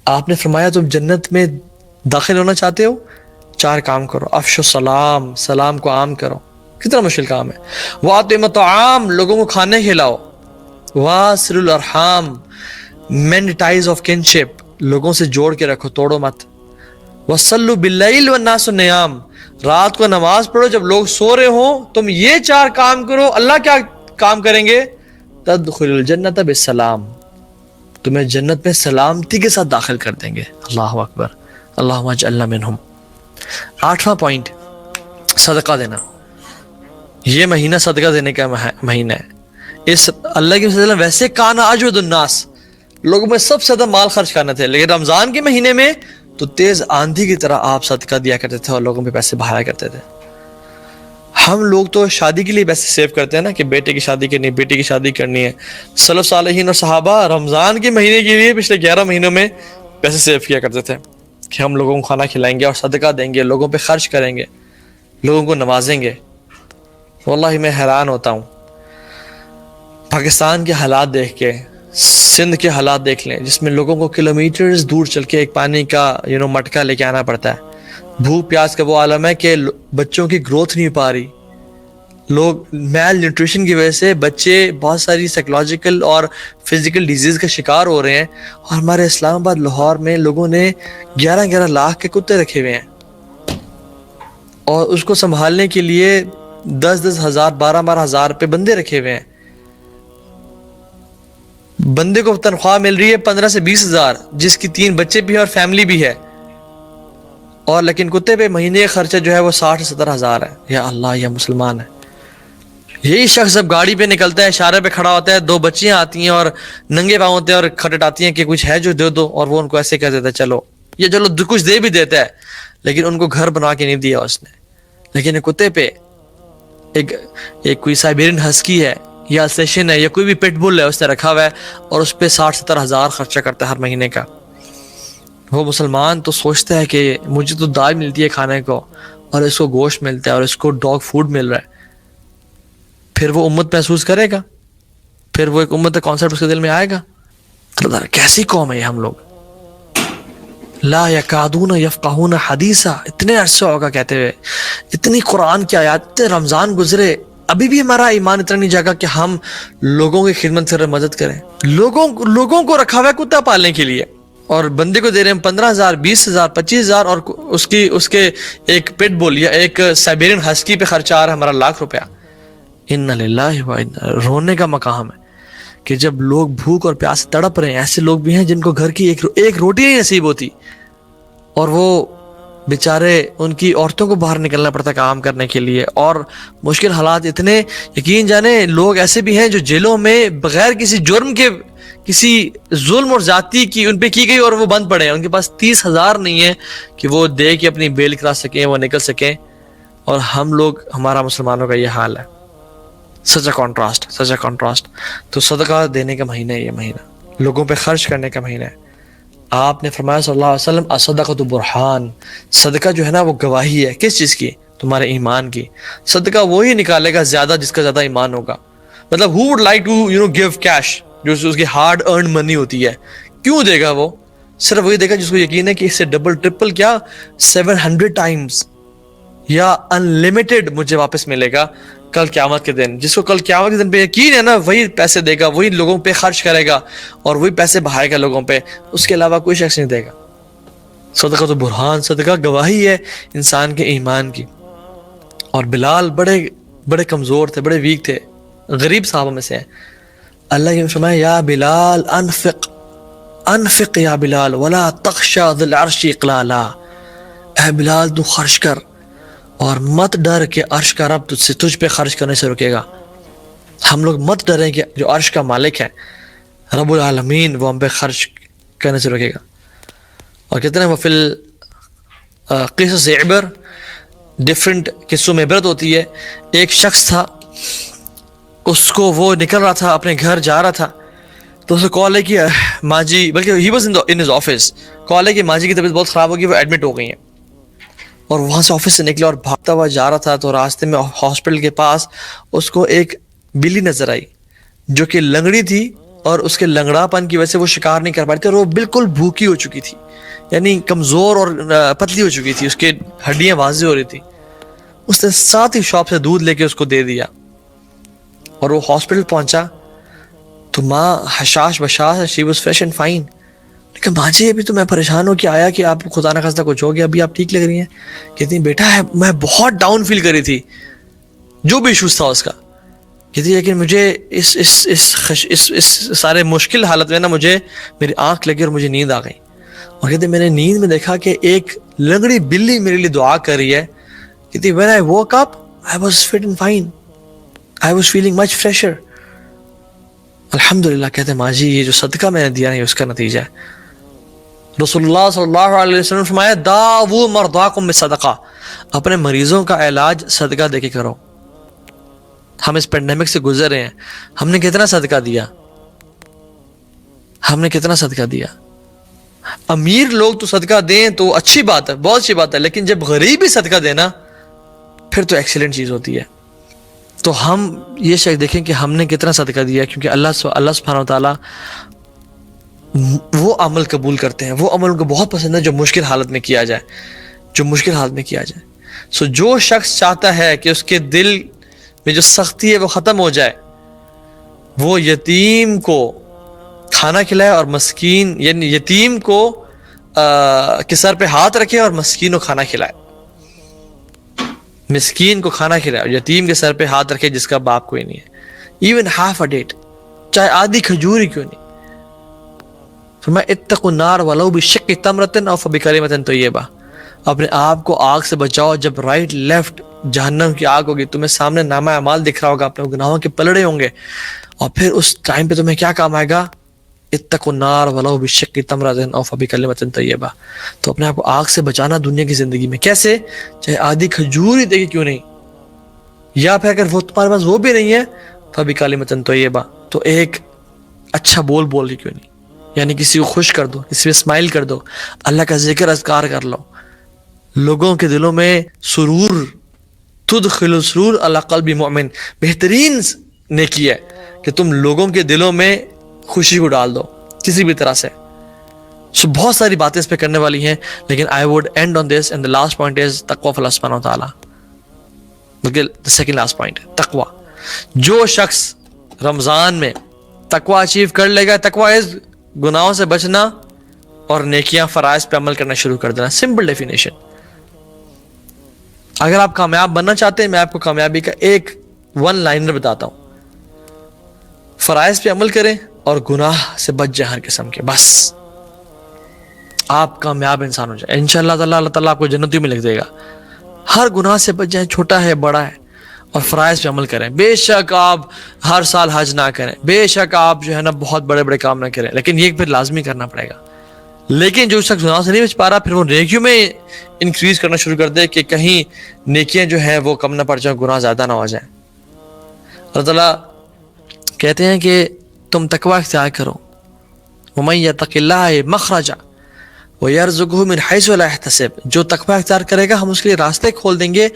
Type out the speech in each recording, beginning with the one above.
آپ نے فرمایا تم جنت میں داخل ہونا چاہتے ہو، 4 کام کرو، افشو السلام، سلام کو عام کرو، کتنا مشکل کام ہے، وَأَطْعِمُ الطَّعَامَ، لوگوں کو کھانے کھلاؤ، وَاصِلُ الْأَرْحَامَ، مینڈ ٹائز آف کنشپ، لوگوں سے جوڑ کے رکھو، توڑو مت، وَصَلُّوا بِاللَّيْلِ وَالنَّاسُ نِيَامٌ، رات کو نماز پڑھو جب لوگ سو رہے ہوں، تم یہ 4 کام کرو، اللہ کیا کام کریں گے، تدخل الجنت بالسلام، تمہیں جنت میں سلامتی کے ساتھ داخل کر دیں گے۔ اللہ اکبر، اللہم اجعلنا منہم۔ 8واں پوائنٹ، صدقہ دینا۔ یہ مہینہ صدقہ دینے کا مہینہ ہے۔ اس اللہ کے وسلم ویسے کانا اجود الناس، لوگوں میں سب سے زیادہ مال خرچ کرنا تھے، لیکن رمضان کے مہینے میں تو تیز آندھی کی طرح آپ صدقہ دیا کرتے تھے اور لوگوں پہ پیسے بہایا کرتے تھے۔ ہم لوگ تو شادی کے لیے پیسے سیو کرتے ہیں نا، کہ بیٹے کی شادی کرنی ہے، بیٹی کی شادی کرنی ہے۔ سلف صالحین اور صحابہ رمضان کے مہینے کے لیے پچھلے 11 مہینوں میں پیسے سیو کیا کرتے تھے کہ ہم لوگوں کو کھانا کھلائیں گے اور صدقہ دیں گے، لوگوں پہ خرچ کریں گے، لوگوں کو نوازیں گے۔ واللہ میں حیران ہوتا ہوں پاکستان کے حالات دیکھ کے، سندھ کے حالات دیکھ لیں جس میں لوگوں کو کلومیٹرز دور چل کے ایک پانی کا مٹکا لے کے آنا پڑتا ہے۔ بھوک پیاس کا وہ عالم ہے کہ بچوں کی گروتھ نہیں پا رہی، لوگ میل نیوٹریشن کی وجہ سے بچے بہت ساری سائیکولوجیکل اور فزیکل ڈیزیز کا شکار ہو رہے ہیں، اور ہمارے اسلام آباد لاہور میں لوگوں نے 11 لاکھ کے کتے رکھے ہوئے ہیں، اور اس کو سنبھالنے کے لیے 10 ہزار 12 ہزار پہ بندے رکھے ہوئے ہیں۔ بندے کو تنخواہ مل رہی ہے 15 سے 20 ہزار، جس کی 3 بچے بھی ہیں اور فیملی بھی ہے، اور لیکن کتے پہ مہینے کا خرچہ جو ہے وہ 60 سے 70 ہزار ہے۔ یا اللہ، یہ مسلمان ہے۔ یہی شخص جب گاڑی پہ نکلتا ہے، اشارے پہ کھڑا ہوتا ہے، 2 بچیاں آتی ہیں اور ننگے پاؤں ہوتے ہیں اور کھٹکھٹاتی ہیں کہ کچھ ہے جو دے دو، اور وہ ان کو ایسے کہہ دیتا ہے چلو، یہ چلو کچھ دے بھی دیتا ہے، لیکن ان کو گھر بنا کے نہیں دیا اس نے۔ لیکن ایک کتے پہ ایک کوئی سائبیرین ہسکی ہے یا سیشن ہے یا کوئی بھی پٹ بل ہے، اس نے رکھا ہوا ہے، اور اس پہ 60-70 ہزار خرچہ کرتا ہے ہر مہینے کا۔ وہ مسلمان تو سوچتا ہے کہ مجھے تو دال ملتی ہے کھانے کو، اور اس کو گوشت ملتا ہے، اور اس کو ڈاگ فوڈ مل رہا ہے، پھر وہ امت محسوس کرے گا؟ پھر وہ ایک امت کا کانسیپٹ اس کے دل میں آئے گا؟ کیسی قوم ہے یہ ہم لوگ؟ لا یکادون یفقہون حدیثا، اتنے عرصے ہوگا کہتے ہوئے، اتنی قرآن کی آیات، اتنے رمضان گزرے، ابھی بھی ہمارا ایمان اتنا نہیں جاگا کہ ہم لوگوں کی خدمت سے مدد کریں۔ لوگوں کو رکھا ہوا ہے کتا پالنے کے لیے، اور بندے کو دے رہے ہیں 15,000 20,000 25,000، اور اس کے ایک پٹ بول یا ایک سائبیرین ہسکی پہ خرچہ آ رہا ہے ہمارا ₹1,00,000۔ ان للہ و انا، رونے کا مقام ہے کہ جب لوگ بھوک اور پیاس سے تڑپ رہے ہیں، ایسے لوگ بھی ہیں جن کو گھر کی ایک روٹی نہیں نصیب ہوتی، اور وہ بیچارے، ان کی عورتوں کو باہر نکلنا پڑتا کام کرنے کے لیے، اور مشکل حالات اتنے، یقین جانے لوگ ایسے بھی ہیں جو جیلوں میں بغیر کسی جرم کے، کسی ظلم اور زیادتی کی ان پہ کی گئی، اور وہ بند پڑے ہیں، ان کے پاس 30,000 نہیں ہے کہ وہ دے کے اپنی بیل کرا سکیں، وہ نکل سکیں، اور ہم لوگ، ہمارا مسلمانوں کا یہ حال ہے۔ سچ اے کنٹراسٹ۔ تو صدقہ دینے کا مہینہ ہے یہ مہینہ، لوگوں پہ خرچ کرنے کا مہینہ ہے۔ آپ نے فرمایا صلی اللہ علیہ وسلم، الصدقۃ برہان، صدقہ جو ہے نا وہ گواہی ہے، کس چیز کی؟ تمہارے ایمان کی۔ صدقہ وہی نکالے گا زیادہ جس کا زیادہ ایمان ہوگا۔ مطلب who would like to give cash، جو اس کی ہارڈ ارنڈ منی ہوتی ہے، کیوں دے گا وہ؟ صرف وہی دے گا جس کو یقین ہے کہ اس سے ڈبل ٹرپل کیا 700 ٹائمز یا انلمیٹڈ مجھے واپس ملے گا کل قیامت کے دن۔ جس کو کل قیامت کے دن پہ یقین ہے نا، وہی پیسے دے گا، وہی لوگوں پہ خرچ کرے گا، اور وہی پیسے بہائے گا لوگوں پہ، اس کے علاوہ کوئی شخص نہیں دے گا۔ صدقہ تو برہان، صدقہ گواہی ہے انسان کے ایمان کی۔ اور بلال بڑے کمزور تھے، بڑے ویک تھے، غریب صحابہ میں سے ہیں۔ اللہ نے فرمایا یا بلال انفق یا بلال ولا تخشى ذی العرش اقلالا، اے بلال تو خرچ کر، اور مت ڈر کہ عرش کا رب تجھ پہ خرچ کرنے سے رکے گا۔ ہم لوگ مت ڈریں کہ جو عرش کا مالک ہے رب العالمین، وہ ہم پہ خرچ کرنے سے رکے گا۔ اور کہتے ہیں وہ فی القصص عبر، ڈفرینٹ قصوں میں عبرت ہوتی ہے۔ ایک شخص تھا، اس کو وہ نکل رہا تھا، اپنے گھر جا رہا تھا، تو اسے کال ہے کہ ماں جی، بلکہ he was in his office, call ہے کہ ماں جی کی طبیعت بہت خراب ہوگی، وہ ایڈمٹ ہو گئی ہیں۔ اور وہاں سے آفس سے نکلا اور بھاگتا ہوا جا رہا تھا، تو راستے میں ہاسپٹل کے پاس اس کو ایک بلی نظر آئی جو کہ لنگڑی تھی اور اس کے لنگڑا پن کی وجہ سے وہ شکار نہیں کر پا رہی تھی اور وہ بالکل بھوکی ہو چکی تھی، یعنی کمزور اور پتلی ہو چکی تھی، اس کے ہڈیاں واضح ہو رہی تھی. اس نے ساتھ ہی شاپ سے دودھ لے کے اس کو دے دیا اور وہ ہاسپٹل پہنچا تو ماں حشاش بشاش، she was fresh and fine. لیکن ماں جی ابھی تو میں پریشان ہو کے آیا کہ آپ خدا نہ خواستہ کچھ ہو گیا، ابھی آپ ٹھیک لگ رہی ہیں. کہتی ہیں بیٹا ہے میں بہت ڈاؤن فیل کر رہی تھی، جو بھی ایشوز تھا اس کا. کہتی لیکن مجھے اس سارے مشکل حالت میں نا مجھے میری آنکھ لگی اور مجھے نیند آ گئی. اور کہتے میں نے نیند میں دیکھا کہ ایک لنگڑی بلی میرے لیے دعا کر رہی ہے. کہتی when I woke up I was fit and fine, I was feeling much fresher. الحمدللہ. کہتے ماں جی یہ جو صدقہ میں نے دیا نہیں اس کا نتیجہ ہے. رسول اللہ صلی اللہ علیہ وسلم نے فرمایا داؤ مرضاکم بالصدقہ، اپنے مریضوں کا علاج صدقہ دے کے کرو. ہم اس پینڈیمک سے گزر رہے ہیں، ہم نے کتنا صدقہ دیا؟ ہم نے کتنا صدقہ دیا؟ امیر لوگ تو صدقہ دیں تو اچھی بات ہے، بہت اچھی بات ہے، لیکن جب غریب ہی صدقہ دینا پھر تو ایکسیلنٹ چیز ہوتی ہے. تو ہم یہ شک دیکھیں کہ ہم نے کتنا صدقہ دیا، کیونکہ اللہ سبحانہ و تعالیٰ وہ عمل قبول کرتے ہیں، وہ عمل ان کو بہت پسند ہے جو مشکل حالت میں کیا جائے، جو مشکل حالت میں کیا جائے. سو جو شخص چاہتا ہے کہ اس کے دل میں جو سختی ہے وہ ختم ہو جائے، وہ یتیم کو کھانا کھلائے اور مسکین، یعنی یتیم کو کے سر پہ ہاتھ رکھے اور مسکین کو کھانا کھلائے. مسکین کو کھانا کھلائے اور یتیم کے سر پہ ہاتھ رکھے جس کا باپ کوئی نہیں ہے. ایون ہاف اے ڈیٹ، چاہے آدھی کھجور ہی کیوں نہیں. فرمایا اتقوا النار ولو بشق تمرۃ او فبکلمۃ طیبہ، اپنے آپ کو آگ سے بچاؤ. جب رائٹ لیفٹ جہنم کی آگ ہوگی، تمہیں سامنے نامہ اعمال دکھ رہا ہوگا، اپنے گناہوں کے پلڑے ہوں گے، اور پھر اس ٹائم پہ تمہیں کیا کام آئے گا؟ اتقوا النار ولو بشق تمرۃ او فبکلمۃ طیبہ. تو اپنے آپ کو آگ سے بچانا دنیا کی زندگی میں کیسے؟ چاہے آدھی کھجور ہی دے گی کیوں نہیں، یا پھر اگر وہ تمہارے پاس وہ بھی نہیں ہے فبکلمۃ طیبہ، تو ایک اچھا بول لی کیوں نہیں، یعنی کسی کو خوش کر دو، کسی پہ اسمائل کر دو، اللہ کا ذکر اذکار کر لو. لوگوں کے دلوں میں سرور، تدخل السرور علی قلب مؤمن، بہترین نیکی ہے کہ تم لوگوں کے دلوں میں خوشی کو ڈال دو کسی بھی طرح سے. سو بہت ساری باتیں اس پہ کرنے والی ہیں، لیکن I would end on this and the last point is تقوی فی اللہ سبحانہ و تعالیٰ. the second last point تقوی. جو شخص رمضان میں تقوی اچیو کر لے گا، تقوی از گناہوں سے بچنا اور نیکیاں فرائض پہ عمل کرنا شروع کر دینا. Simple definition. اگر آپ کامیاب بننا چاہتے ہیں، میں آپ کو کامیابی کا ایک ون لائنر بتاتا ہوں. فرائض پہ عمل کریں اور گناہ سے بچ جائیں ہر قسم کے، بس آپ کامیاب انسان ہو جائیں. انشاءاللہ تعالیٰ اللہ تعالیٰ آپ کو جنتیوں میں لکھ دے گا. ہر گناہ سے بچ جائیں، چھوٹا ہے بڑا ہے، اور فرائض پہ عمل کریں. بے شک آپ ہر سال حج نہ کریں، بے شک آپ جو ہے نا بہت بڑے بڑے کام نہ کریں، لیکن یہ پھر لازمی کرنا پڑے گا. لیکن جو شخص گناہ سے نہیں بچ پا رہا، پھر وہ نیکیوں میں انکریز کرنا شروع کر دے کہ کہیں نیکیاں جو ہیں وہ کم نہ پڑ جائیں، گناہ زیادہ نہ ہو جائیں. اللہ تعالیٰ کہتے ہیں کہ تم تقوی اختیار کرو. وَمَن يَتَّقِ اللَّهَ مَخْرَجًا وَيَرْزُقْهُ مِنْ حَيْثُ لَا يَحْتَسِبُ. جو تقوی اختیار کرے گا ہم اس کے لیے راستے کھول دیں گے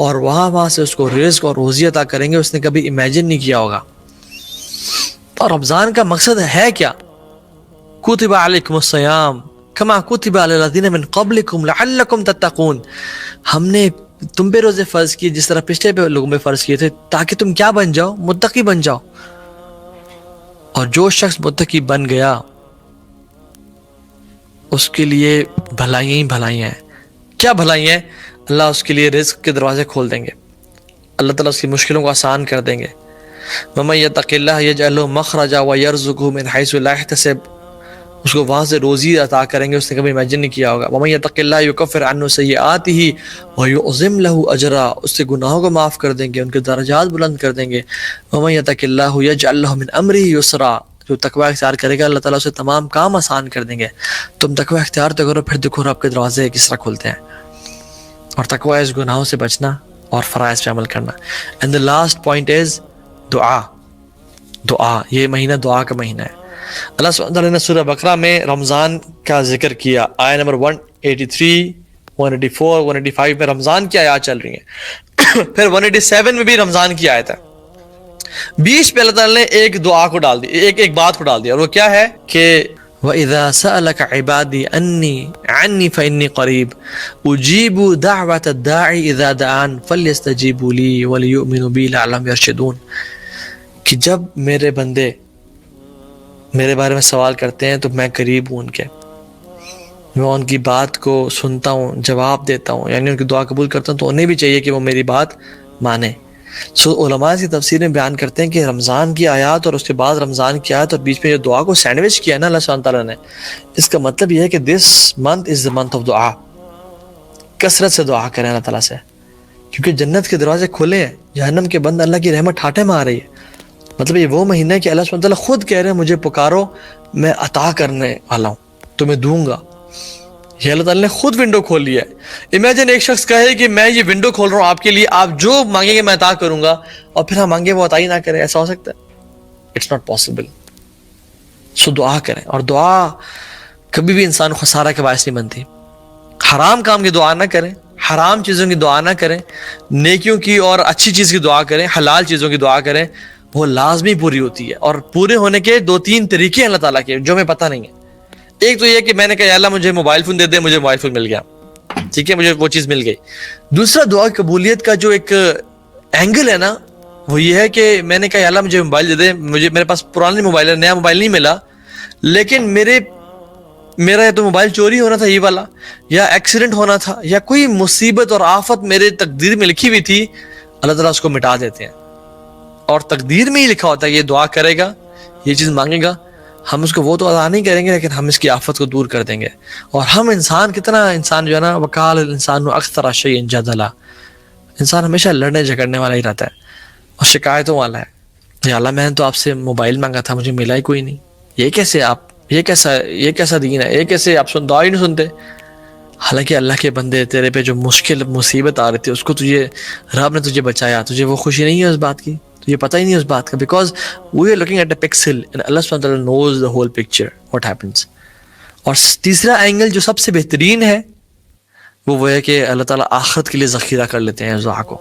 اور وہاں سے اس کو رزق اور روزی عطا کریں گے اس نے کبھی امیجن نہیں کیا ہوگا. اور رمضان کا مقصد ہے کیا؟ كُتِبَ عَلَيْكُمُ الصِّيَامُ كَمَا كُتِبَ عَلَى الَّذِينَ مِنْ قَبْلِكُمْ لَعَلَّكُمْ تَتَّقُونَ. ہم نے تم پہ روزے فرض کیے جس طرح پچھلے پہ لوگوں پہ فرض کیے تھے، تاکہ تم کیا بن جاؤ؟ متقی بن جاؤ. اور جو شخص متقی بن گیا اس کے لیے بھلائیاں ہی بھلائیاں ہیں. کیا بھلائیاں ہیں؟ اللہ اس کے لیے رزق کے دروازے کھول دیں گے، اللہ تعالیٰ اس کی مشکلوں کو آسان کر دیں گے. وَمَن يَتَّقِ اللَّهَ يَجْعَلْ لَهُ مَخْرَجًا وَيَرْزُقْهُ مِنْ حَيْثُ لَا يَحْتَسِبُ. اس کو وہاں سے روزی عطا کریں گے اس نے کبھی امیجن نہیں کیا ہوگا. وَمَن يَتَّقِ اللَّهَ يُكَفِّرْ عَنْهُ سَيِّئَاتِهِ وَيُعْظِمْ لَهُ أَجْرًا. اس سے گناہوں کو معاف کر دیں گے، ان کے درجات بلند کر دیں گے. وَمَن يَتَّقِ اللَّهَ يَجْعَلْ لَهُ مِنْ أَمْرِهِ يُسْرًا. جو تقوی اختیار کرے گا اللہ تعالیٰ اسے تمام کام آسان کر دیں گے. تم تقوی اختیار تو کرو، پھر دیکھو رب کے دروازے کس طرح کھلتے ہیں. اور تقوی اس گناہوں سے بچنا اور فرائض پہ عمل کرنا. And the last point is دعا. دعا، یہ مہینہ دعا کا مہینہ ہے. اللہ سبحانہ وتعالیٰ نے سورہ بقرہ میں رمضان کا ذکر کیا. آیت نمبر 183 184 185 میں رمضان کی آیات چل رہی ہیں. پھر 187 میں بھی رمضان کی آیت ہے. بیچ پہ اللہ تعالیٰ نے ایک دعا کو ڈال دی, ایک بات کو ڈال دیا, اور وہ کیا ہے کہ وَإِذَا سَأَلَكَ عِبَادِي عَنِّي فَإِنِّي قَرِيبٌ أُجِيبُ دَعْوَةَ الدَّاعِ إِذَا دَعَانِ فَلْيَسْتَجِيبُوا لِي وَلْيُؤْمِنُوا بِي لَعَلَّهُمْ يَرْشُدُونَ, کہ جب میرے بندے میرے بارے میں سوال کرتے ہیں تو میں قریب ہوں ان کے, میں ان کی بات کو سنتا ہوں, جواب دیتا ہوں, یعنی ان کی دعا قبول کرتا ہوں, تو انہیں بھی چاہیے کہ وہ میری بات مانیں. علماء کی تفسیر میں بیان کرتے ہیں کہ رمضان کی آیات اور اس کے بعد رمضان کی آیات اور بیچ میں جو دعا کو سینڈوچ کیا نا اللہ سبحانہ تعالیٰ نے, اس کا مطلب یہ ہے کہ this month is the month of دعا. کثرت سے دعا کریں اللہ تعالیٰ سے, کیونکہ جنت کے دروازے کھلے ہیں, جہنم کے بند اللہ کی رحمت ٹھاٹے میں آ رہی ہے. مطلب یہ وہ مہینہ ہے کہ اللہ سبحانہ تعالیٰ خود کہہ رہے ہیں مجھے پکارو, میں عطا کرنے والا ہوں, تمہیں دوں گا. یہ اللہ تعالیٰ نے خود ونڈو کھول لیا ہے. امیجن ایک شخص کہے کہ میں یہ ونڈو کھول رہا ہوں آپ کے لیے, آپ جو مانگیں گے میں عطا کروں گا, اور پھر ہم مانگے وہ عطا ہی نہ کرے, ایسا ہو سکتا ہے؟ It's not possible. سو دعا کریں, اور دعا کبھی بھی انسان کو خسارہ کے باعث نہیں بنتی. حرام کام کی دعا نہ کریں, حرام چیزوں کی دعا نہ کریں, نیکیوں کی اور اچھی چیز کی دعا کریں, حلال چیزوں کی دعا کریں, وہ لازمی پوری ہوتی ہے. اور پورے ہونے کے 2-3 طریقے ہیں اللہ تعالیٰ کے جو ہمیں پتہ نہیں ہے. ایک تو یہ کہ میں نے کہا یا اللہ مجھے موبائل فون دے دے, مجھے موبائل فون مل گیا, ٹھیک ہے, مجھے وہ چیز مل گئی. دوسرا دعا کی قبولیت کا جو ایک اینگل ہے نا, وہ یہ ہے کہ میں نے کہا یا اللہ مجھے موبائل دے دے, میرے پاس پرانا موبائل ہے, نیا موبائل نہیں ملا, لیکن میرا یا تو موبائل چوری ہونا تھا یہ والا, یا ایکسیڈنٹ ہونا تھا, یا کوئی مصیبت اور آفت میرے تقدیر میں لکھی ہوئی تھی, اللہ تعالیٰ اس کو مٹا دیتے ہیں. اور تقدیر میں ہی لکھا ہوتا ہے یہ دعا کرے گا, یہ چیز مانگے گا, ہم اس کو وہ تو ادا نہیں کریں گے, لیکن ہم اس کی آفت کو دور کر دیں گے. اور ہم انسان جو ہے نا, وقال الانسان اکثر شیء جدلا, انسان ہمیشہ لڑنے جھگڑنے والا ہی رہتا ہے اور شکایتوں والا ہے. یا اللہ میں نے تو آپ سے موبائل مانگا تھا, مجھے ملا ہی کوئی نہیں, یہ کیسا دین ہے, یہ کیسے آپ دعا ہی نہیں سنتے. حالانکہ اللہ کے بندے تیرے پہ جو مشکل مصیبت آ رہی تھی اس کو رب نے تجھے بچایا, تجھے وہ خوشی نہیں ہے اس بات کی, تو یہ پتہ ہی نہیں اس بات کا, because we are looking at a pixel and اللہ سبحانہ وتعالی knows the whole picture what happens. اور تیسرا اینگل جو سب سے بہترین ہے وہ ہے کہ اللہ تعالیٰ آخرت کے لیے ذخیرہ کر لیتے ہیں اس دعا کو,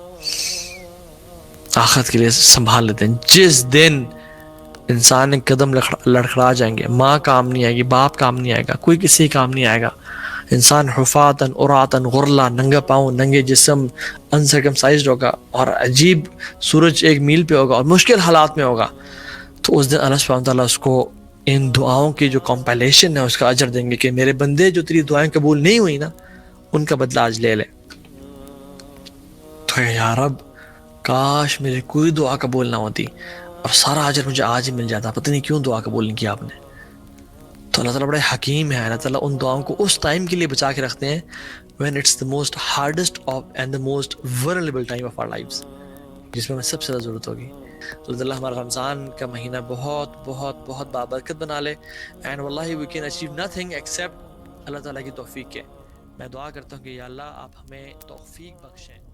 آخرت کے لیے سنبھال لیتے ہیں. جس دن انسان کے قدم لڑکھڑا جائیں گے, ماں کام نہیں آئے گی, باپ کام نہیں آئے گا, کوئی کسی کام نہیں آئے گا, انسان حفاتن عراتن غرلا, ننگا پاؤں, ننگے جسم, انسرکمسائزڈ ہوگا, اور عجیب سورج 1 میل پہ ہوگا, اور مشکل حالات میں ہوگا, تو اس دن اللہ سبحانہ تعالیٰ اس کو ان دعاؤں کی جو کمپائلیشن ہے اس کا اجر دیں گے کہ میرے بندے جو تیری دعائیں قبول نہیں ہوئی نا, ان کا بدلہ آج لے لے. تو یا رب کاش میری کوئی دعا قبول نہ ہوتی اور سارا اجر مجھے آج ہی مل جاتا, پتہ نہیں کیوں دعا قبول نہیں کیا آپ نے. تو اللہ تعالیٰ بڑے حکیم ہے, اللہ تعالیٰ ان دعاؤں کو اس ٹائم کے لیے بچا کے رکھتے ہیں when it's the most hardest of and the most vulnerable time of our lives, جس میں ہمیں سب سے زیادہ ضرورت ہوگی. تو اللہ ہمارا رمضان کا مہینہ بہت بہت بہت بابرکت بنا لے, اینڈ واللہ we can achieve nothing except اللہ تعالیٰ کی توفیق کے. میں دعا کرتا ہوں کہ یا اللہ آپ ہمیں توفیق بخشیں.